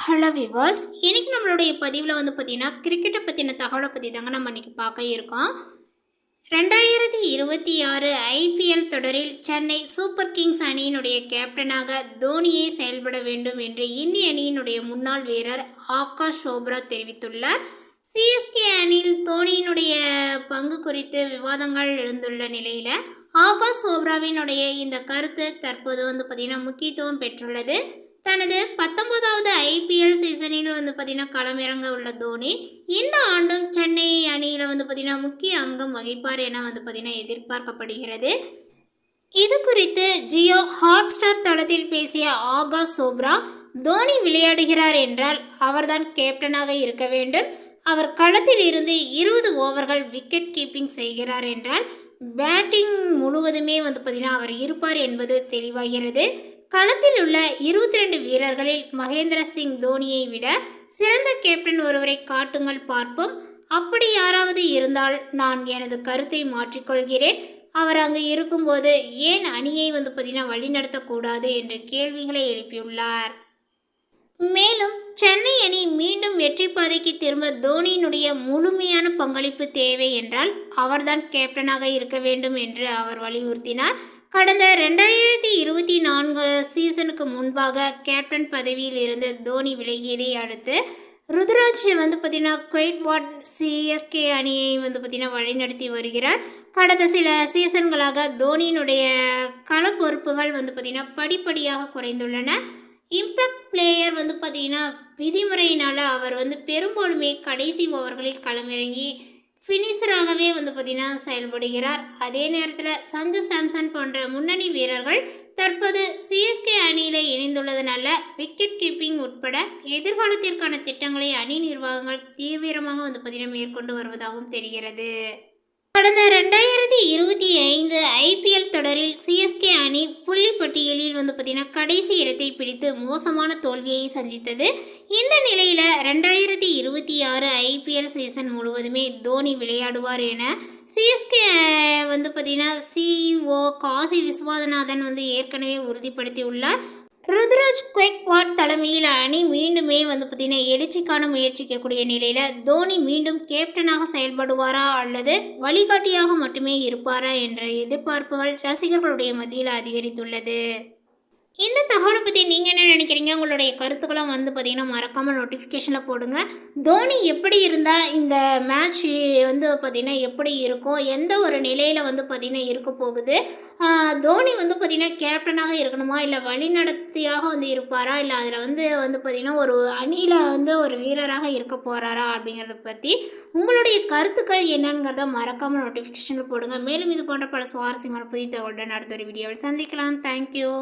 Hello viewers, இன்றைக்கி நம்மளுடைய பதிவில் பார்த்தீங்கன்னா கிரிக்கெட்டை பற்றின தகவலை பற்றி தாங்க நம்ம இன்றைக்கி பார்க்க இருக்கோம். 2026 ஐபிஎல் தொடரில் சென்னை சூப்பர் கிங்ஸ் அணியினுடைய கேப்டனாக தோனியை செயல்பட வேண்டும் என்று இந்திய அணியினுடைய முன்னாள் வீரர் ஆகாஷ் சோப்ரா தெரிவித்துள்ளார். சிஎஸ்கே அணியில் தோனியினுடைய பங்கு குறித்து விவாதங்கள் எழுந்துள்ள நிலையில் ஆகாஷ் சோப்ராவினுடைய இந்த கருத்து தற்போது பார்த்திங்கன்னா முக்கியத்துவம் பெற்றுள்ளது. தனது 19வது ஐபிஎல் சீசனில் பார்த்தீங்கன்னா களமிறங்க உள்ள தோனி இந்த ஆண்டும் சென்னை அணியில் பார்த்தீங்கன்னா முக்கிய அங்கம் வகிப்பார் என பார்த்தீங்கன்னா எதிர்பார்க்கப்படுகிறது. இது குறித்து ஜியோ ஹாட்ஸ்டார் தளத்தில் பேசிய ஆகாஷ் சோப்ரா, தோனி விளையாடுகிறார் என்றால் அவர்தான் கேப்டனாக இருக்க வேண்டும். அவர் களத்தில் இருந்து 20 ஓவர்கள் விக்கெட் கீப்பிங் செய்கிறார் என்றால் பேட்டிங் முழுவதுமே பார்த்தீங்கன்னா அவர் இருப்பார் என்பது தெளிவாகிறது. களத்தில் உள்ள 22 வீரர்களில் மகேந்திர சிங் தோனியை விட சிறந்த கேப்டன் ஒருவரை காட்டுங்கள் பார்ப்போம். அப்படி யாராவது இருந்தால் நான் எனது கருத்தை மாற்றிக்கொள்கிறேன். அவர் அங்கு இருக்கும்போது ஏன் அணியை பார்த்தீங்கன்னா வழிநடத்தக்கூடாது என்ற கேள்விகளை எழுப்பியுள்ளார். மேலும் சென்னை அணி மீண்டும் வெற்றி பாதைக்கு திரும்ப தோனியினுடைய முழுமையான பங்களிப்பு தேவை என்றால் அவர்தான் கேப்டனாக இருக்க வேண்டும் என்று அவர் வலியுறுத்தினார். கடந்த 2024 சீசனுக்கு முன்பாக கேப்டன் பதவியில் இருந்து தோனி விலகியதை அடுத்து ருத்ராஜ் பார்த்தீங்கன்னா குவைட்வாட் சிஎஸ்கே அணியை பார்த்தீங்கன்னா வழிநடத்தி வருகிறார். கடந்த சில சீசன்களாக தோனியினுடைய கள பொறுப்புகள் பார்த்தீங்கன்னா படிப்படியாக குறைந்துள்ளன. இம்பேக்ட் பிளேயர் பார்த்தீங்கன்னா விதிமுறையினால் அவர் பெரும்பாலுமே கடைசி ஓவர்களில் களமிறங்கி ஃபினிஷராகவே பார்த்தீங்கன்னா செயல்படுகிறார். அதே நேரத்தில் சஞ்சு சாம்சன் போன்ற முன்னணி வீரர்கள் தற்போது சிஎஸ்கே அணியில் இணைந்துள்ளதுனால விக்கெட் கீப்பிங் உட்பட எதிர்காலத்திற்கான திட்டங்களை அணி நிர்வாகங்கள் தீவிரமாக பார்த்தீங்கன்னா மேற்கொண்டு வருவதாகவும் தெரிகிறது. கடந்த 2025 ஐபிஎல் தொடரில் சிஎஸ்கே அணி புள்ளி பட்டியலில் பார்த்தீங்கன்னா கடைசி இடத்தை பிடித்து மோசமான தோல்வியை சந்தித்தது. இந்த நிலையில் 2026 ஐபிஎல் சீசன் முழுவதுமே தோனி விளையாடுவார் என சிஎஸ்கே பார்த்தீங்கன்னா சிஇஓ காசி விஸ்வநாதன் ஏற்கனவே உறுதிப்படுத்தியுள்ளார். ருத்ராஜ் குவைக்வாட் தலைமையில் அணி மீண்டுமே பார்த்தீங்கன்னா எழுச்சிக்கான முயற்சிக்கக்கூடிய நிலையில் தோனி மீண்டும் கேப்டனாக செயல்படுவாரா அல்லது வழிகாட்டியாக மட்டுமே இருப்பாரா என்ற எதிர்பார்ப்புகள் ரசிகர்களுடைய மத்தியில் அதிகரித்துள்ளது. இந்த தகவலை பற்றி நீங்கள் என்ன நினைக்கிறீங்க? உங்களுடைய கருத்துக்களை பார்த்தீங்கன்னா மறக்காமல் நோட்டிஃபிகேஷனில் போடுங்க. தோனி எப்படி இருந்தால் இந்த மேட்ச் பார்த்தீங்கன்னா எப்படி இருக்கும், எந்த ஒரு நிலையில் பார்த்தீங்கன்னா இருக்க போகுது, தோனி பார்த்தீங்கன்னா கேப்டனாக இருக்கணுமா இல்லை வழிநடத்தியாக இருப்பாரா இல்லை அதில் பார்த்தீங்கன்னா ஒரு அணியில் ஒரு வீரராக இருக்க போகிறாரா அப்படிங்கிறத பற்றி உங்களுடைய கருத்துக்கள் என்னங்கிறத மறக்காமல் நோட்டிஃபிகேஷனில் போடுங்க. மேலும் இது போன்ற பல சுவாரஸ்யமான புதிய தகவலுடன் அடுத்த ஒரு வீடியோவில் சந்திக்கலாம். தேங்க்யூ.